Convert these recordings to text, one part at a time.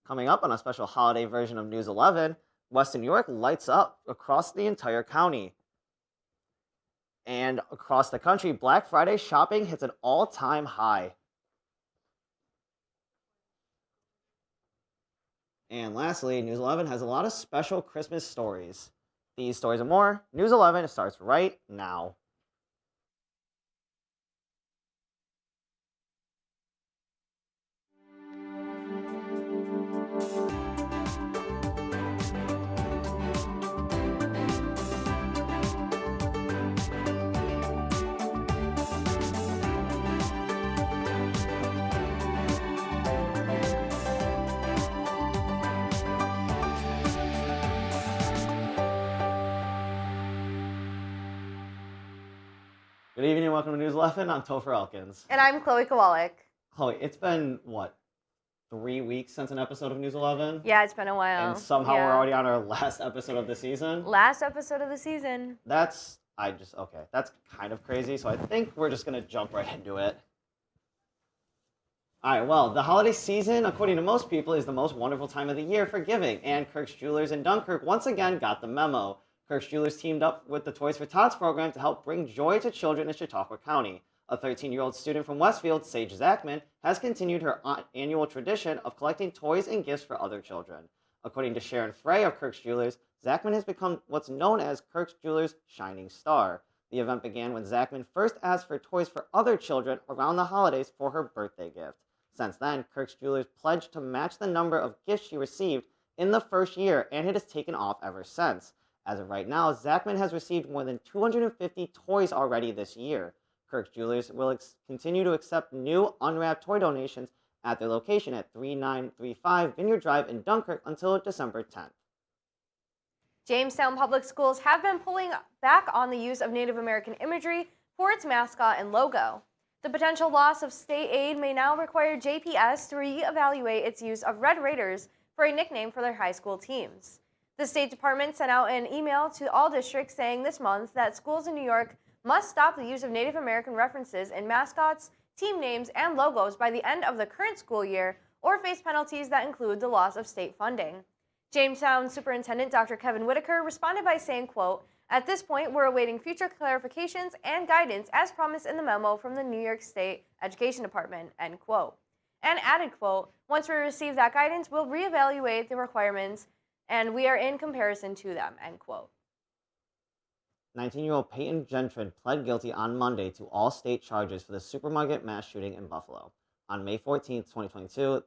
Coming up on a special holiday version of News 11, Western New York lights up across the entire county. And across the country, Black Friday shopping hits an all time high. And lastly, News 11 has a lot of special Christmas stories. These stories and more, News 11 starts right now. Good evening and welcome to News 11. I'm Topher Elkins. And I'm Chloe Kowalik. Chloe, it's been, 3 weeks since an episode of News 11? Yeah, it's been a while. And somehow we're already on our last episode of the season. Last episode of the season. That's kind of crazy, so I think we're just going to jump right into it. All right, well, the holiday season, according to most people, is the most wonderful time of the year for giving, and Kirk's Jewelers in Dunkirk once again got the memo. Kirk's Jewelers teamed up with the Toys for Tots program to help bring joy to children in Chautauqua County. A 13-year-old student from Westfield, Sage Zachman, has continued her annual tradition of collecting toys and gifts for other children. According to Sharon Frey of Kirk's Jewelers, Zachman has become what's known as Kirk's Jewelers' Shining Star. The event began when Zachman first asked for toys for other children around the holidays for her birthday gift. Since then, Kirk's Jewelers pledged to match the number of gifts she received in the first year, and it has taken off ever since. As of right now, Zachman has received more than 250 toys already this year. Kirk's Jewelers will continue to accept new unwrapped toy donations at their location at 3935 Vineyard Drive in Dunkirk until December 10th. Jamestown Public Schools have been pulling back on the use of Native American imagery for its mascot and logo. The potential loss of state aid may now require JPS to reevaluate its use of Red Raiders for a nickname for their high school teams. The State Department sent out an email to all districts saying this month that schools in New York must stop the use of Native American references in mascots, team names, and logos by the end of the current school year or face penalties that include the loss of state funding. Jamestown Superintendent Dr. Kevin Whitaker responded by saying, quote, "At this point, we're awaiting future clarifications and guidance as promised in the memo from the New York State Education Department," end quote. And added, quote, "Once we receive that guidance, we'll reevaluate the requirements and we are in comparison to them," end quote. 19-year-old Peyton Gentrin pled guilty on Monday to all state charges for the supermarket mass shooting in Buffalo. On May 14, 2022,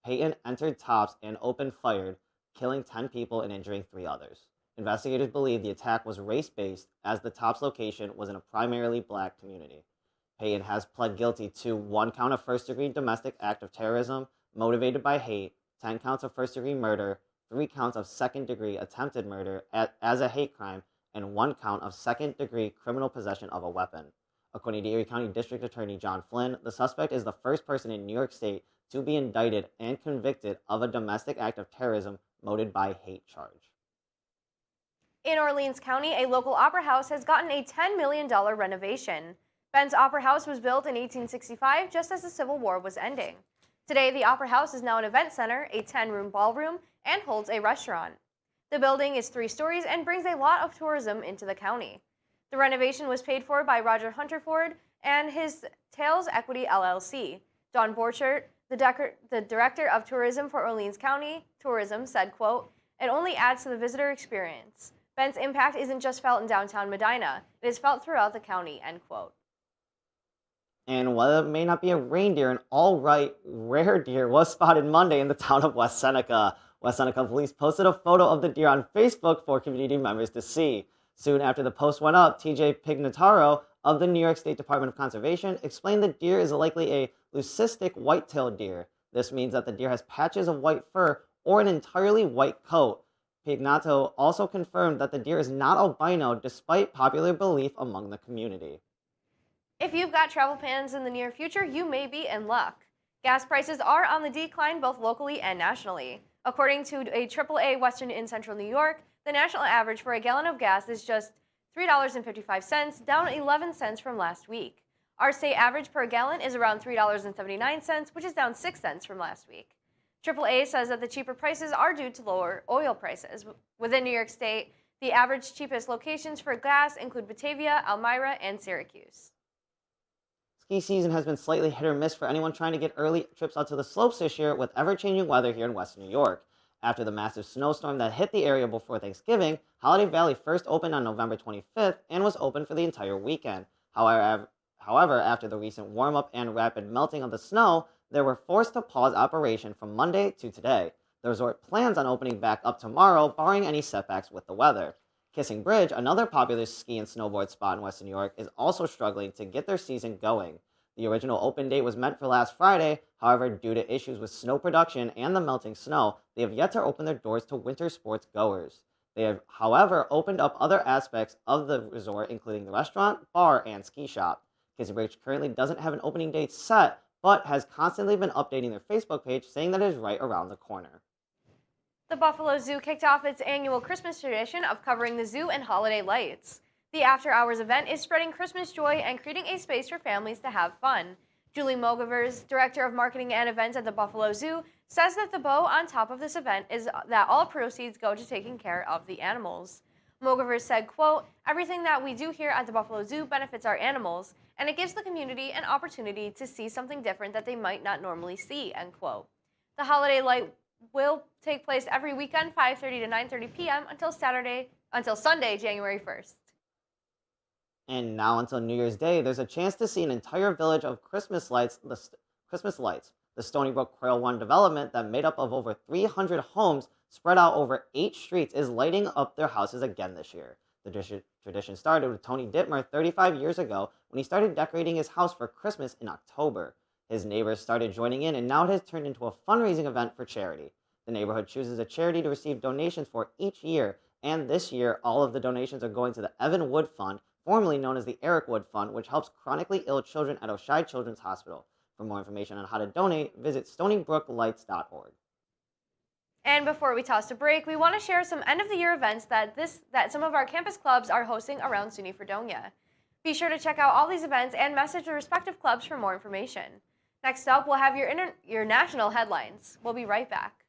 Peyton entered Tops and opened fire, killing 10 people and injuring 3 others. Investigators believe the attack was race-based as the Tops location was in a primarily black community. Peyton has pled guilty to 1 count of first-degree domestic act of terrorism motivated by hate, 10 counts of first-degree murder, 3 counts of second-degree attempted murder as a hate crime, and 1 count of second-degree criminal possession of a weapon. According to Erie County District Attorney John Flynn, the suspect is the first person in New York State to be indicted and convicted of a domestic act of terrorism motivated by hate charge. In Orleans County, a local opera house has gotten a $10 million renovation. Ben's Opera House was built in 1865 just as the Civil War was ending. Today, the Opera House is now an event center, a 10-room ballroom, and holds a restaurant. The building is 3 stories and brings a lot of tourism into the county. The renovation was paid for by Roger Hunterford and his Tales Equity LLC. Don Borchert, the Director of Tourism for Orleans County Tourism, said, quote, "It only adds to the visitor experience. Ben's impact isn't just felt in downtown Medina, it is felt throughout the county," end quote. And while it may not be a reindeer, an all-right rare deer was spotted Monday in the town of West Seneca. West Seneca police posted a photo of the deer on Facebook for community members to see. Soon after the post went up, TJ Pignataro of the New York State Department of Conservation explained the deer is likely a leucistic white-tailed deer. This means that the deer has patches of white fur or an entirely white coat. Pignato also confirmed that the deer is not albino despite popular belief among the community. If you've got travel plans in the near future, you may be in luck. Gas prices are on the decline both locally and nationally. According to a AAA Western in Central New York, the national average for a gallon of gas is just $3.55, down 11 cents from last week. Our state average per gallon is around $3.79, which is down 6 cents from last week. AAA says that the cheaper prices are due to lower oil prices. Within New York State, the average cheapest locations for gas include Batavia, Elmira, and Syracuse. Ski season has been slightly hit or miss for anyone trying to get early trips out to the slopes this year with ever-changing weather here in Western New York. After the massive snowstorm that hit the area before Thanksgiving, Holiday Valley first opened on November 25th and was open for the entire weekend. However, after the recent warm-up and rapid melting of the snow, they were forced to pause operation from Monday to today. The resort plans on opening back up tomorrow, barring any setbacks with the weather. Kissing Bridge, another popular ski and snowboard spot in Western New York, is also struggling to get their season going. The original open date was meant for last Friday, however, due to issues with snow production and the melting snow, they have yet to open their doors to winter sports goers. They have, however, opened up other aspects of the resort, including the restaurant, bar, and ski shop. Kissing Bridge currently doesn't have an opening date set, but has constantly been updating their Facebook page saying that it is right around the corner. The Buffalo Zoo kicked off its annual Christmas tradition of covering the zoo in holiday lights. The after-hours event is spreading Christmas joy and creating a space for families to have fun. Julie Mogavers, Director of Marketing and Events at the Buffalo Zoo, says that the bow on top of this event is that all proceeds go to taking care of the animals. Mogavers said, quote, "Everything that we do here at the Buffalo Zoo benefits our animals, and it gives the community an opportunity to see something different that they might not normally see," end quote. The holiday light will take place every weekend, 5:30 to 9:30 p.m. until Sunday, January 1st. And now until New Year's Day, there's a chance to see an entire village of Christmas lights. The Stony Brook Quail One development that made up of over 300 homes spread out over 8 streets is lighting up their houses again this year. The tradition started with Tony Dittmer 35 years ago when he started decorating his house for Christmas in October. His neighbors started joining in, and now it has turned into a fundraising event for charity. The neighborhood chooses a charity to receive donations for each year, and this year, all of the donations are going to the Evan Wood Fund, formerly known as the Eric Wood Fund, which helps chronically ill children at Oishei Children's Hospital. For more information on how to donate, visit stonybrooklights.org. And before we toss to break, we want to share some end-of-the-year events that some of our campus clubs are hosting around SUNY Fredonia. Be sure to check out all these events and message the respective clubs for more information. Next up, we'll have your national headlines. We'll be right back.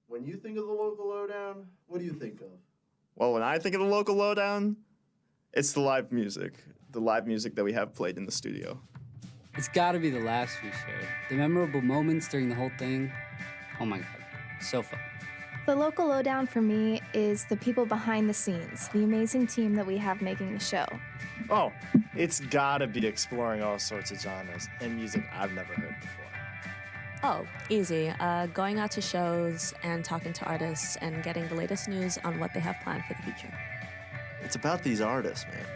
When you think of the local lowdown, what do you think of? Well, when I think of the local lowdown, it's the live music that we have played in the studio. It's gotta be the laughs we shared. The memorable moments during the whole thing. Oh my God, so fun. The local lowdown for me is the people behind the scenes, the amazing team that we have making the show. Oh, it's gotta be exploring all sorts of genres and music I've never heard before. Oh, easy. Going out to shows and talking to artists and getting the latest news on what they have planned for the future. It's about these artists, man.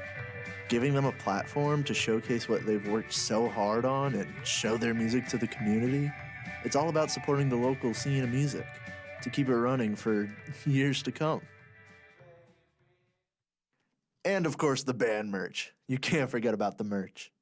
Giving them a platform to showcase what they've worked so hard on and show their music to the community. It's all about supporting the local scene of music to keep it running for years to come. And of course, the band merch. You can't forget about the merch.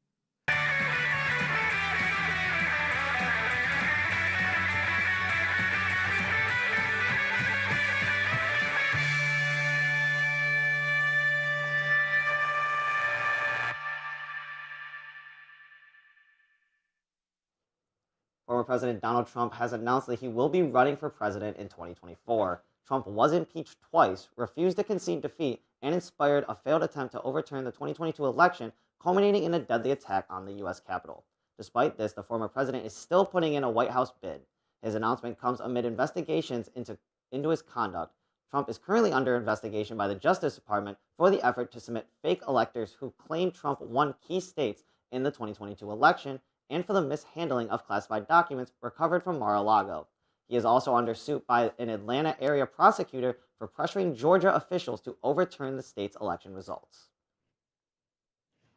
Former President Donald Trump has announced that he will be running for president in 2024. Trump was impeached twice, refused to concede defeat, and inspired a failed attempt to overturn the 2022 election, culminating in a deadly attack on the U.S. Capitol. Despite this, the former president is still putting in a White House bid. His announcement comes amid investigations into his conduct. Trump is currently under investigation by the Justice Department for the effort to submit fake electors who claim Trump won key states in the 2022 election, and for the mishandling of classified documents recovered from Mar-a-Lago. He is also under suit by an Atlanta area prosecutor for pressuring Georgia officials to overturn the state's election results.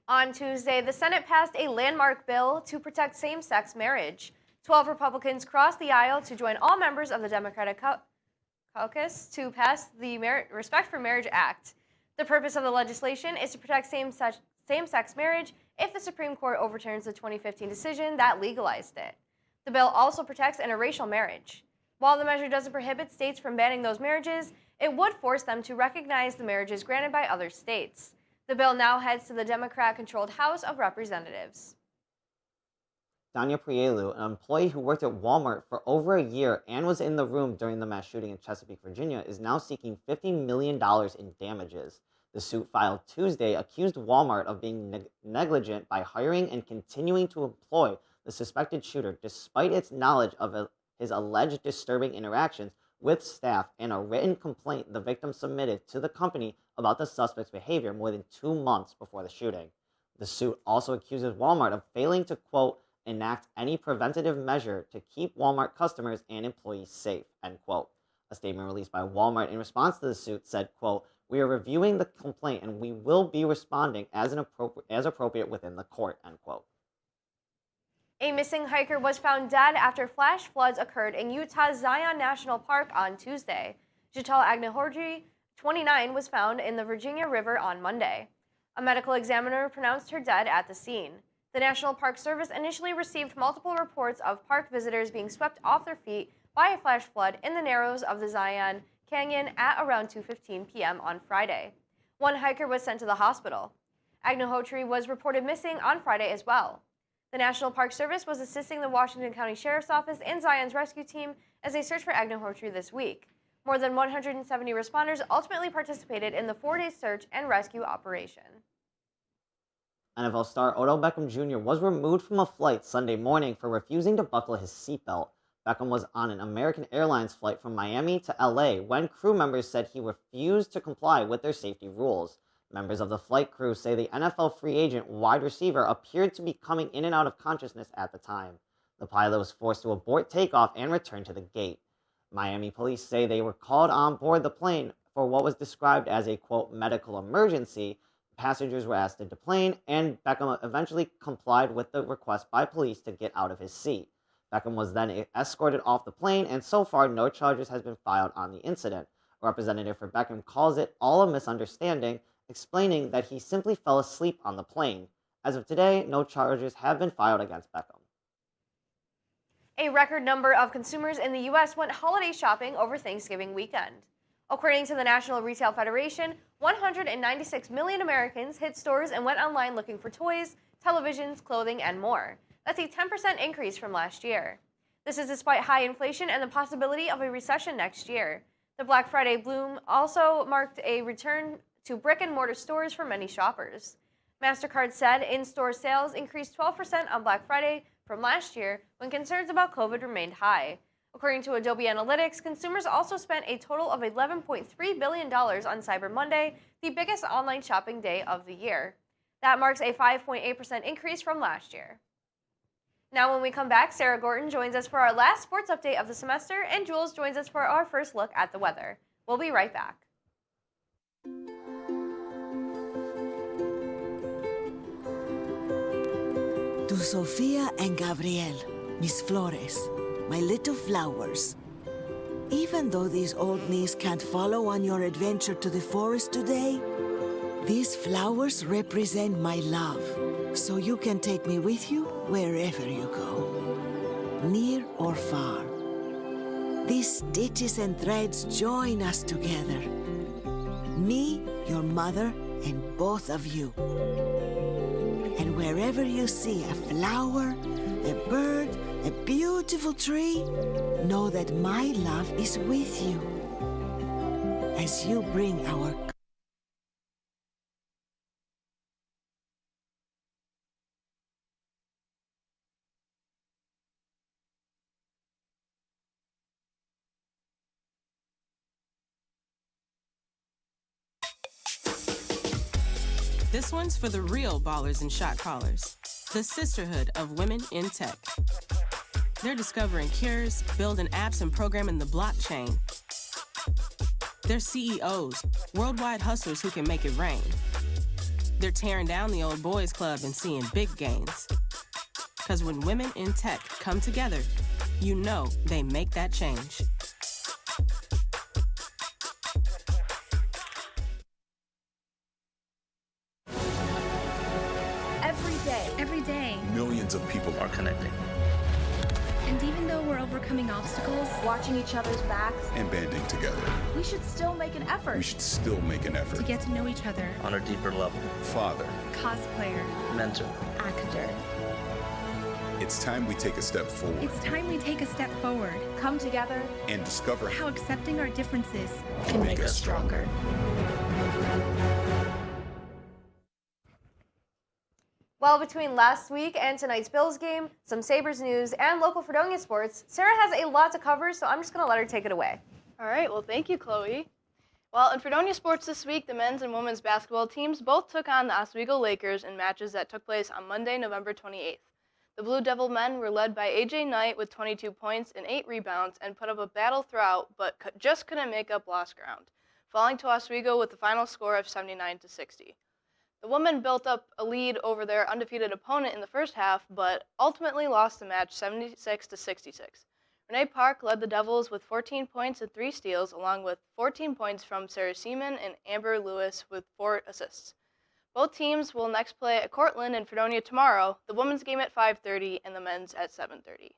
On Tuesday, the Senate passed a landmark bill to protect same-sex marriage. 12 Republicans crossed the aisle to join all members of the Democratic caucus to pass the Respect for Marriage Act. The purpose of the legislation is to protect same-sex marriage if the Supreme Court overturns the 2015 decision that legalized it. The bill also protects interracial marriage. While the measure doesn't prohibit states from banning those marriages, it would force them to recognize the marriages granted by other states. The bill now heads to the Democrat-controlled House of Representatives. Danya Prielu, an employee who worked at Walmart for over a year and was in the room during the mass shooting in Chesapeake, Virginia, is now seeking $50 million in damages. The suit filed Tuesday accused Walmart of being negligent by hiring and continuing to employ the suspected shooter despite its knowledge of his alleged disturbing interactions with staff and a written complaint the victim submitted to the company about the suspect's behavior more than 2 months before the shooting. The suit also accuses Walmart of failing to, quote, enact any preventative measure to keep Walmart customers and employees safe, end quote. A statement released by Walmart in response to the suit said, quote, we are reviewing the complaint and we will be responding as appropriate within the court, end quote. A missing hiker was found dead after flash floods occurred in Utah's Zion National Park on Tuesday. Jital Agnihotri, 29, was found in the Virginia River on Monday. A medical examiner pronounced her dead at the scene. The National Park Service initially received multiple reports of park visitors being swept off their feet by a flash flood in the narrows of the Zion Canyon at around 2:15 p.m. on Friday. One hiker was sent to the hospital. Agnihotri was reported missing on Friday as well. The National Park Service was assisting the Washington County Sheriff's Office and Zion's rescue team as they searched for Agnihotri this week. More than 170 responders ultimately participated in the 4-day search and rescue operation. NFL star Odell Beckham Jr. was removed from a flight Sunday morning for refusing to buckle his seatbelt. Beckham was on an American Airlines flight from Miami to LA when crew members said he refused to comply with their safety rules. Members of the flight crew say the NFL free agent wide receiver appeared to be coming in and out of consciousness at the time. The pilot was forced to abort takeoff and return to the gate. Miami police say they were called on board the plane for what was described as a, quote, medical emergency. Passengers were asked to deplane, and Beckham eventually complied with the request by police to get out of his seat. Beckham was then escorted off the plane, and so far no charges has been filed on the incident. A representative for Beckham calls it all a misunderstanding, explaining that he simply fell asleep on the plane. As of today, no charges have been filed against Beckham. A record number of consumers in the U.S. went holiday shopping over Thanksgiving weekend. According to the National Retail Federation, 196 million Americans hit stores and went online looking for toys, televisions, clothing, and more. That's a 10% increase from last year. This is despite high inflation and the possibility of a recession next year. The Black Friday boom also marked a return to brick-and-mortar stores for many shoppers. MasterCard said in-store sales increased 12% on Black Friday from last year when concerns about COVID remained high. According to Adobe Analytics, consumers also spent a total of $11.3 billion on Cyber Monday, the biggest online shopping day of the year. That marks a 5.8% increase from last year. Now when we come back, Sarah Gorton joins us for our last sports update of the semester, and Jules joins us for our first look at the weather. We'll be right back. To Sofia and Gabriel, mis flores, my little flowers. Even though these old knees can't follow on your adventure to the forest today, these flowers represent my love, so you can take me with you wherever you go, near or far. These stitches and threads join us together. Me, your mother, and both of you. And wherever you see a flower, a bird, a beautiful tree, know that my love is with you. As you bring our This one's for the real ballers and shot callers, the sisterhood of women in tech. They're discovering cures, building apps, and programming the blockchain. They're CEOs, worldwide hustlers who can make it rain. They're tearing down the old boys club and seeing big gains. Because when women in tech come together, you know they make that change. Every day, millions of people are connecting. And even though we're overcoming obstacles, watching each other's backs, and banding together, we should still make an effort. We should still make an effort to get to know each other on a deeper level. Father, cosplayer, mentor, actor. It's time we take a step forward. It's time we take a step forward. Come together and discover how accepting our differences can make us stronger. Well, between last week and tonight's Bills game, some Sabres news, and local Fredonia sports, Sarah has a lot to cover, so I'm just going to let her take it away. All right, well, thank you, Chloe. Well, in Fredonia sports this week, the men's and women's basketball teams both took on the Oswego Lakers in matches that took place on Monday, November 28th. The Blue Devil men were led by A.J. Knight with 22 points and 8 rebounds and put up a battle throughout, but just couldn't make up lost ground, falling to Oswego with the final score of 79-60. The women built up a lead over their undefeated opponent in the first half, but ultimately lost the match 76-66. Renee Park led the Devils with 14 points and 3 steals, along with 14 points from Sarah Seaman and Amber Lewis with 4 assists. Both teams will next play at Cortland in Fredonia tomorrow, the women's game at 5:30 and the men's at 7:30.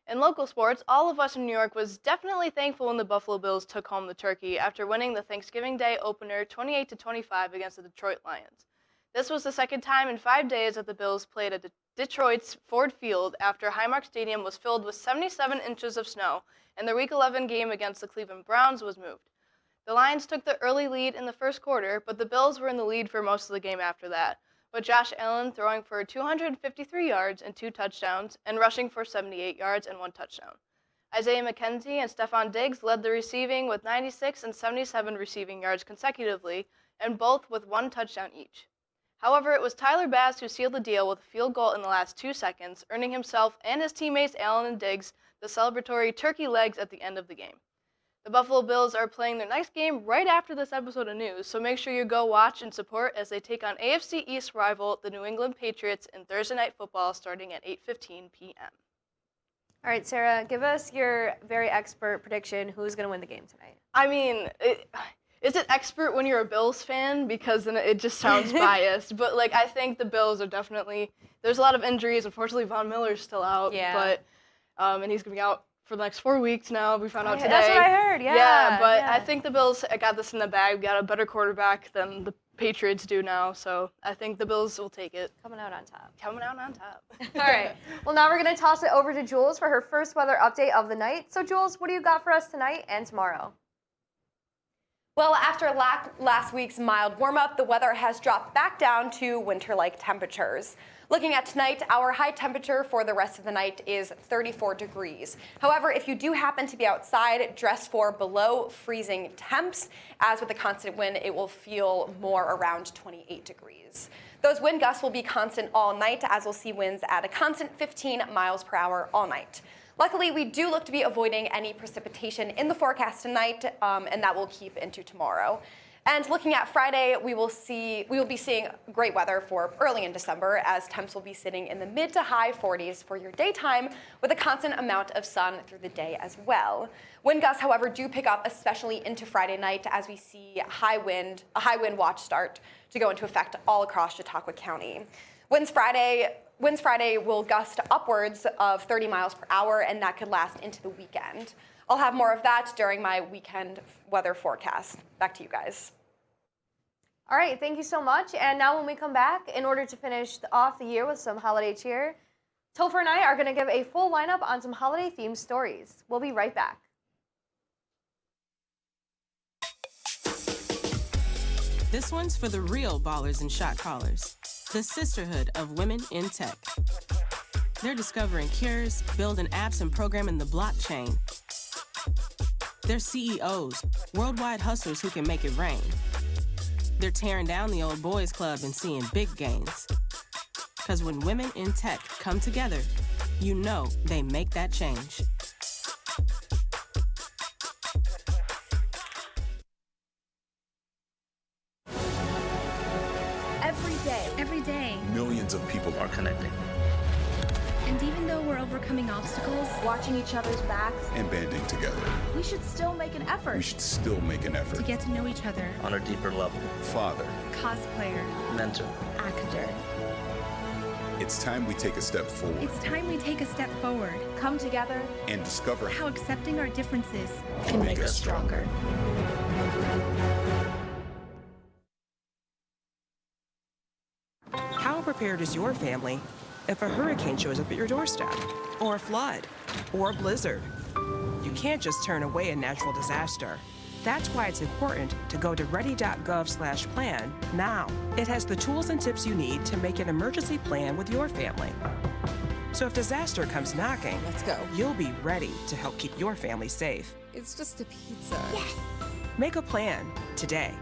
In local sports, all of us in New York was definitely thankful when the Buffalo Bills took home the turkey after winning the Thanksgiving Day opener 28-25 against the Detroit Lions. This was the second time in 5 days that the Bills played at Detroit's Ford Field after Highmark Stadium was filled with 77 inches of snow, and their Week 11 game against the Cleveland Browns was moved. The Lions took the early lead in the first quarter, but the Bills were in the lead for most of the game after that, with Josh Allen throwing for 253 yards and 2 touchdowns, and rushing for 78 yards and 1 touchdown. Isaiah McKenzie and Stephon Diggs led the receiving with 96 and 77 receiving yards consecutively, and both with 1 touchdown each. However, it was Tyler Bass who sealed the deal with a field goal in the last 2 seconds, earning himself and his teammates Allen and Diggs the celebratory turkey legs at the end of the game. The Buffalo Bills are playing their next game right after this episode of news, so make sure you go watch and support as they take on AFC East rival, the New England Patriots, in Thursday Night Football starting at 8:15 p.m. All right, Sarah, give us your very expert prediction. Who's going to win the game tonight? I mean, is it expert when you're a Bills fan? Because then it just sounds biased. But, I think the Bills are definitely – there's a lot of injuries. Unfortunately, Von Miller's still out. Yeah. But and he's going to be out for the next 4 weeks now. We found out today. That's what I heard, yeah. Yeah, but I think the Bills got this in the bag. We got a better quarterback than the Patriots do now, so I think the Bills will take it. Coming out on top. Coming out on top. All right. Well, now we're going to toss it over to Jules for her first weather update of the night. So, Jules, what do you got for us tonight and tomorrow? Well, after last week's mild warm-up, the weather has dropped back down to winter-like temperatures. Looking at tonight, our high temperature for the rest of the night is 34 degrees. However, if you do happen to be outside, dress for below freezing temps. As with the constant wind, it will feel more around 28 degrees. Those wind gusts will be constant all night, as we'll see winds at a constant 15 miles per hour all night. Luckily, we do look to be avoiding any precipitation in the forecast tonight, and that will keep into tomorrow. And looking at Friday, we will be seeing great weather for early in December, as temps will be sitting in the mid to high 40s for your daytime, with a constant amount of sun through the day as well. Wind gusts, however, do pick up, especially into Friday night, as we see a high wind watch start to go into effect all across Chautauqua County. Winds Friday will gust upwards of 30 miles per hour, and that could last into the weekend. I'll have more of that during my weekend weather forecast. Back to you guys. All right, thank you so much. And now when we come back, in order to finish off the year with some holiday cheer, Topher and I are going to give a full lineup on some holiday-themed stories. We'll be right back. This one's for the real ballers and shot callers, the Sisterhood of Women in Tech. They're discovering cures, building apps, and programming the blockchain. They're CEOs, worldwide hustlers who can make it rain. They're tearing down the old boys club and seeing big gains. Because when women in tech come together, you know they make that change. Every day, millions of people are connecting. And even though we're overcoming obstacles, watching each other's backs, and banding together, we should still make an effort. We should still make an effort to get to know each other on a deeper level. Father, cosplayer, mentor, actor. It's time we take a step forward It's time we take a step forward. Come together and discover How accepting our differences Can make us stronger. How prepared is your family if a hurricane shows up at your doorstep, or a flood, or a blizzard? You can't just turn away a natural disaster. That's why it's important to go to ready.gov/plan now. It has the tools and tips you need to make an emergency plan with your family. So if disaster comes knocking, let's go. You'll be ready to help keep your family safe. It's just a pizza. Yes! Make a plan today.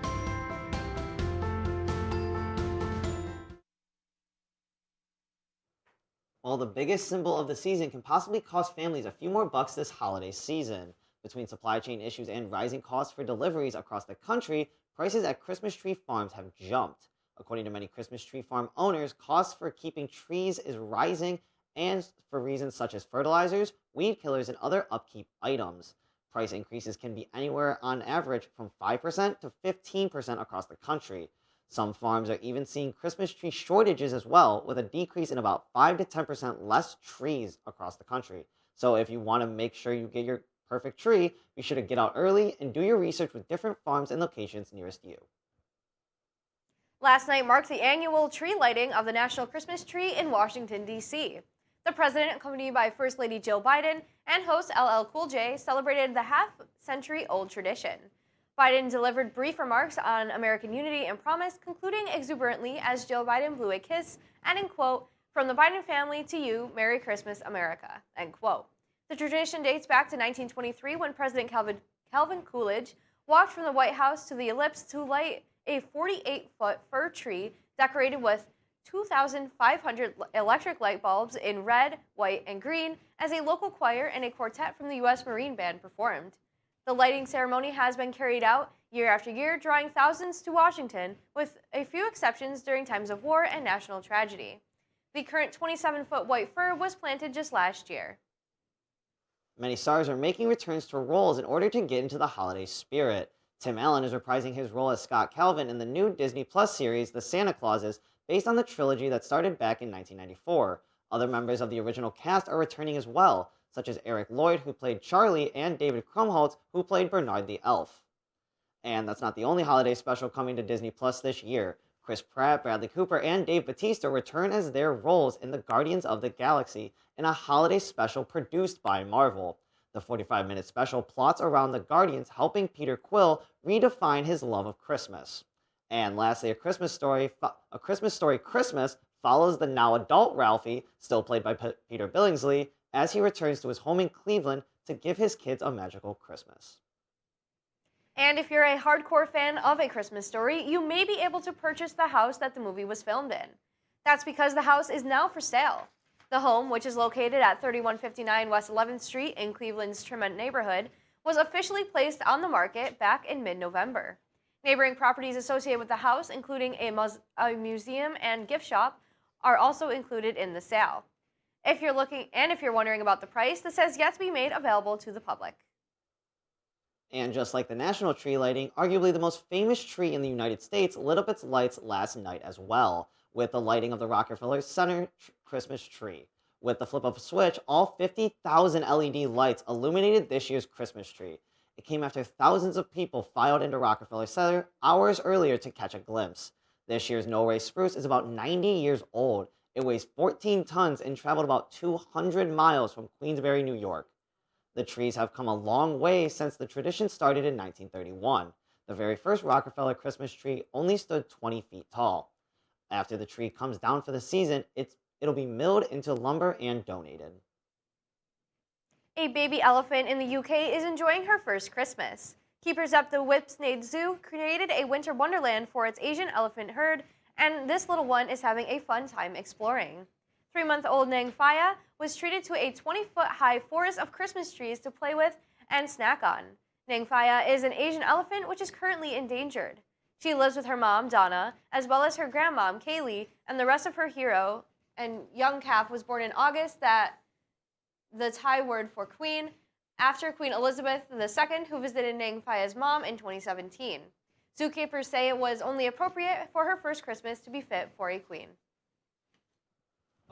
While the biggest symbol of the season can possibly cost families a few more bucks this holiday season. Between supply chain issues and rising costs for deliveries across the country, prices at Christmas tree farms have jumped. According to many Christmas tree farm owners, costs for keeping trees is rising, and for reasons such as fertilizers, weed killers, and other upkeep items. Price increases can be anywhere on average from 5% to 15% across the country. Some farms are even seeing Christmas tree shortages as well, with a decrease in about 5 to 10% less trees across the country. So if you want to make sure you get your perfect tree, be sure to get out early and do your research with different farms and locations nearest you. Last night marked the annual tree lighting of the National Christmas Tree in Washington, D.C. The president, accompanied by First Lady Jill Biden and host LL Cool J, celebrated the half-century-old tradition. Biden delivered brief remarks on American unity and promise, concluding exuberantly as Joe Biden blew a kiss, adding, quote, "From the Biden family to you, Merry Christmas, America," end quote. The tradition dates back to 1923 when President Calvin Coolidge walked from the White House to the Ellipse to light a 48-foot fir tree decorated with 2,500 electric light bulbs in red, white, and green as a local choir and a quartet from the U.S. Marine Band performed. The lighting ceremony has been carried out year after year, drawing thousands to Washington, with a few exceptions during times of war and national tragedy. The current 27-foot white fir was planted just last year. Many stars are making returns to roles in order to get into the holiday spirit. Tim Allen is reprising his role as Scott Calvin in the new Disney Plus series, The Santa Clauses, based on the trilogy that started back in 1994. Other members of the original cast are returning as well, such as Eric Lloyd, who played Charlie, and David Krumholtz, who played Bernard the Elf. And that's not the only holiday special coming to Disney Plus this year. Chris Pratt, Bradley Cooper, and Dave Bautista return as their roles in the Guardians of the Galaxy in a holiday special produced by Marvel. The 45-minute special plots around the Guardians helping Peter Quill redefine his love of Christmas. And lastly, A Christmas Story Christmas follows the now adult Ralphie, still played by Peter Billingsley, as he returns to his home in Cleveland to give his kids a magical Christmas. And if you're a hardcore fan of A Christmas Story, you may be able to purchase the house that the movie was filmed in. That's because the house is now for sale. The home, which is located at 3159 West 11th Street in Cleveland's Tremont neighborhood, was officially placed on the market back in mid-November. Neighboring properties associated with the house, including a museum and gift shop, are also included in the sale. If you're wondering about the price, this has yet to be made available to the public. And just like the national tree lighting, arguably the most famous tree in the United States lit up its lights last night as well, with the lighting of the Rockefeller Center Christmas tree. With the flip of a switch, all 50,000 LED lights illuminated this year's Christmas tree. It came after thousands of people filed into Rockefeller Center hours earlier to catch a glimpse. This year's No-Ray spruce is about 90 years old. It weighs 14 tons and traveled about 200 miles from Queensbury, New York. The trees have come a long way since the tradition started in 1931. The very first Rockefeller Christmas tree only stood 20 feet tall. After the tree comes down for the season, it'll be milled into lumber and donated. A baby elephant in the UK is enjoying her first Christmas. Keepers at the Whipsnade Zoo created a winter wonderland for its Asian elephant herd, and this little one is having a fun time exploring. 3-month-old Nang Phaya was treated to a 20-foot-high forest of Christmas trees to play with and snack on. Nang Phaya is an Asian elephant which is currently endangered. She lives with her mom, Donna, as well as her grandmom, Kaylee, and the rest of her hero, and young calf was born in August, that the Thai word for queen, after Queen Elizabeth II, who visited Nang Phaya's mom in 2017. Zookeepers say it was only appropriate for her first Christmas to be fit for a queen.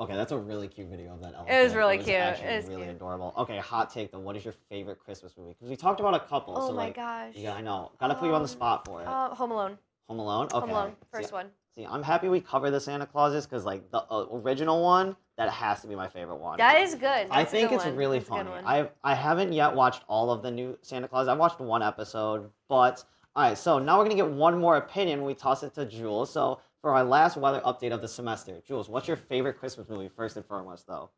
Okay, that's a really cute video of that elephant. It was really cute. Actually It was really cute. adorable. Okay, hot take though. What is your favorite Christmas movie? Because we talked about a couple. Oh so my like, gosh. Yeah, I know. Gotta put you on the spot for it. Home Alone. Home Alone. Okay. Home Alone, first See, one. See, I'm happy we cover the Santa Clauses because like the original one, that has to be my favorite one. That is good. I That's a think good it's one. really That's a good funny. one. I haven't yet watched all of the new Santa Claus. I watched one episode, but all right. So now we're gonna get one more opinion when we toss it to Jules. So for our last weather update of the semester, Jules, what's your favorite Christmas movie first and foremost, though?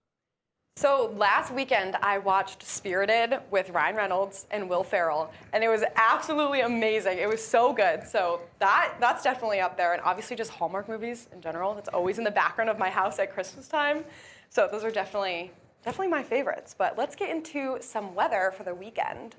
So last weekend, I watched Spirited with Ryan Reynolds and Will Ferrell, and it was absolutely amazing. It was so good. So that's definitely up there, and obviously just Hallmark movies in general. That's always in the background of my house at Christmas time. So those are definitely my favorites. But let's get into some weather for the weekend.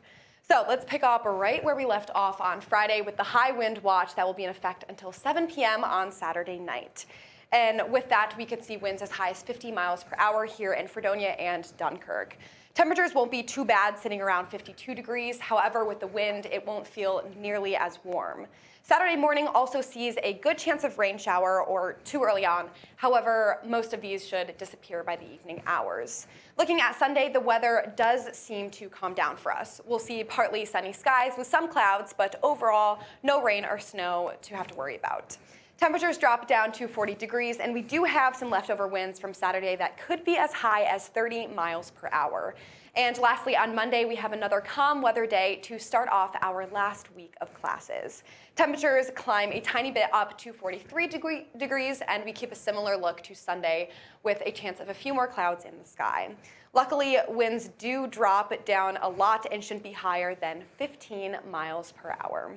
So let's pick up right where we left off on Friday with the high wind watch that will be in effect until 7 p.m. on Saturday night. And with that, we could see winds as high as 50 miles per hour here in Fredonia and Dunkirk. Temperatures won't be too bad, sitting around 52 degrees. However, with the wind, it won't feel nearly as warm. Saturday morning also sees a good chance of rain shower or too early on. However, most of these should disappear by the evening hours. Looking at Sunday, the weather does seem to calm down for us. We'll see partly sunny skies with some clouds, but overall, no rain or snow to have to worry about. Temperatures drop down to 40 degrees, and we do have some leftover winds from Saturday that could be as high as 30 miles per hour. And lastly, on Monday, we have another calm weather day to start off our last week of classes. Temperatures climb a tiny bit up to 43 degrees, and we keep a similar look to Sunday with a chance of a few more clouds in the sky. Luckily, winds do drop down a lot and shouldn't be higher than 15 miles per hour.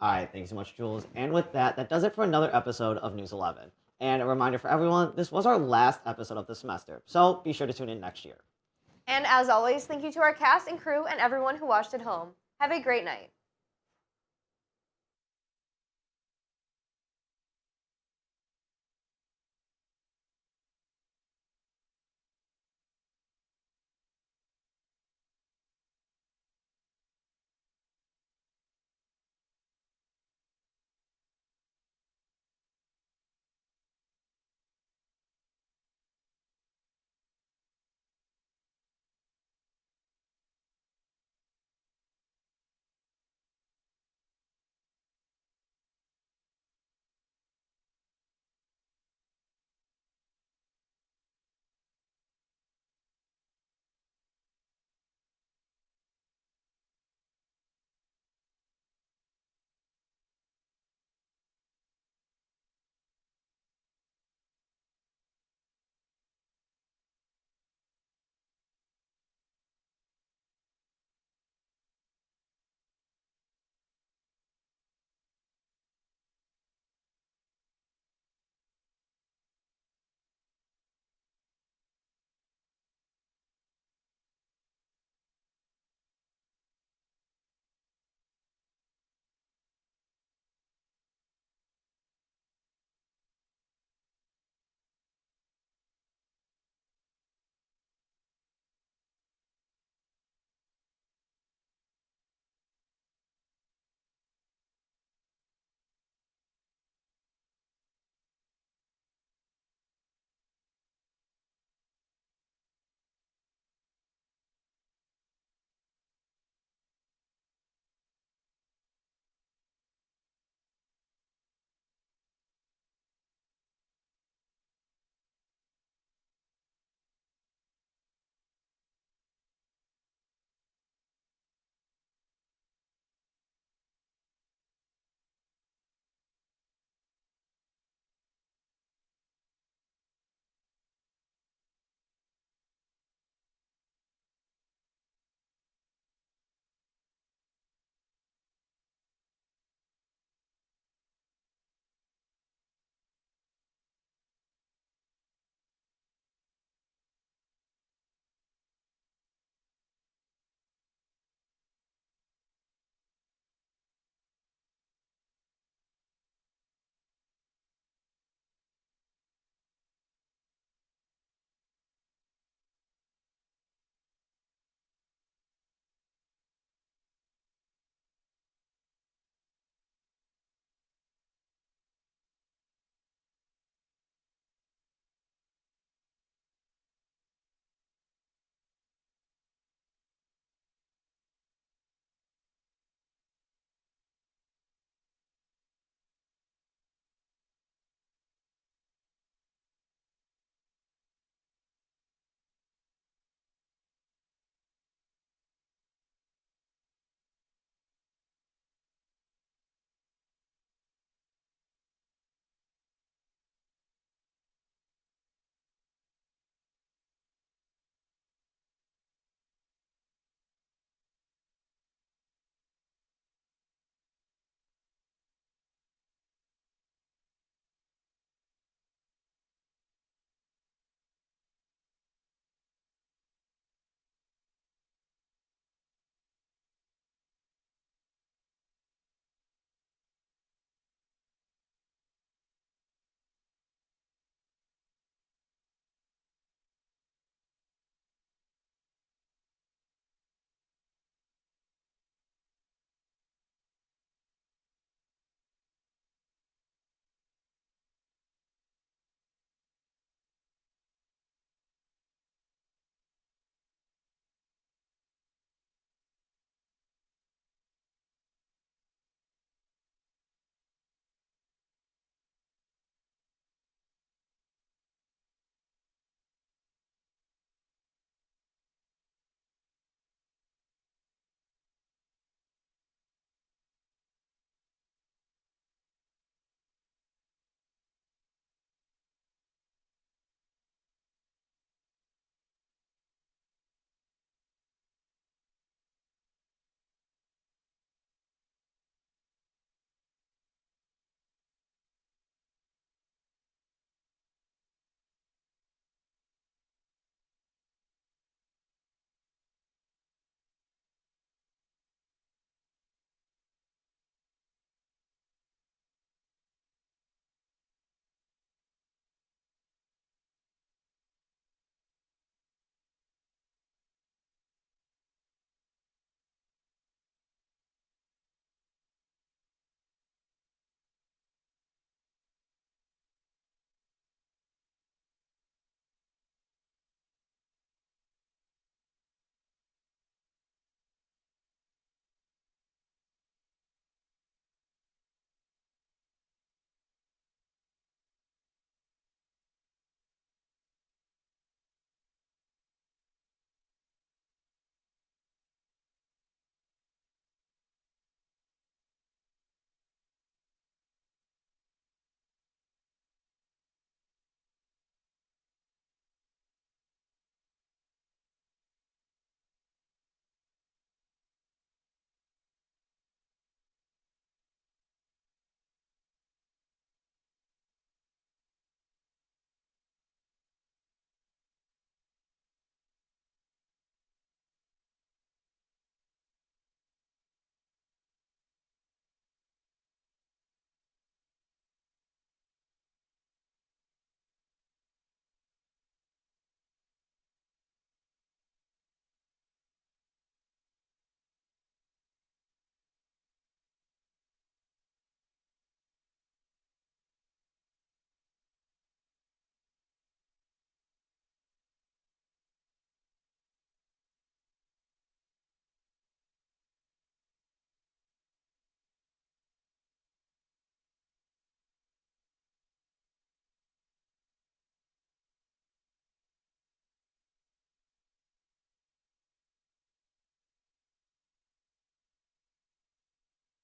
All right, thanks so much, Jules. And with that, that does it for another episode of News 11. And a reminder for everyone, this was our last episode of the semester, so be sure to tune in next year. And as always, thank you to our cast and crew and everyone who watched at home. Have a great night.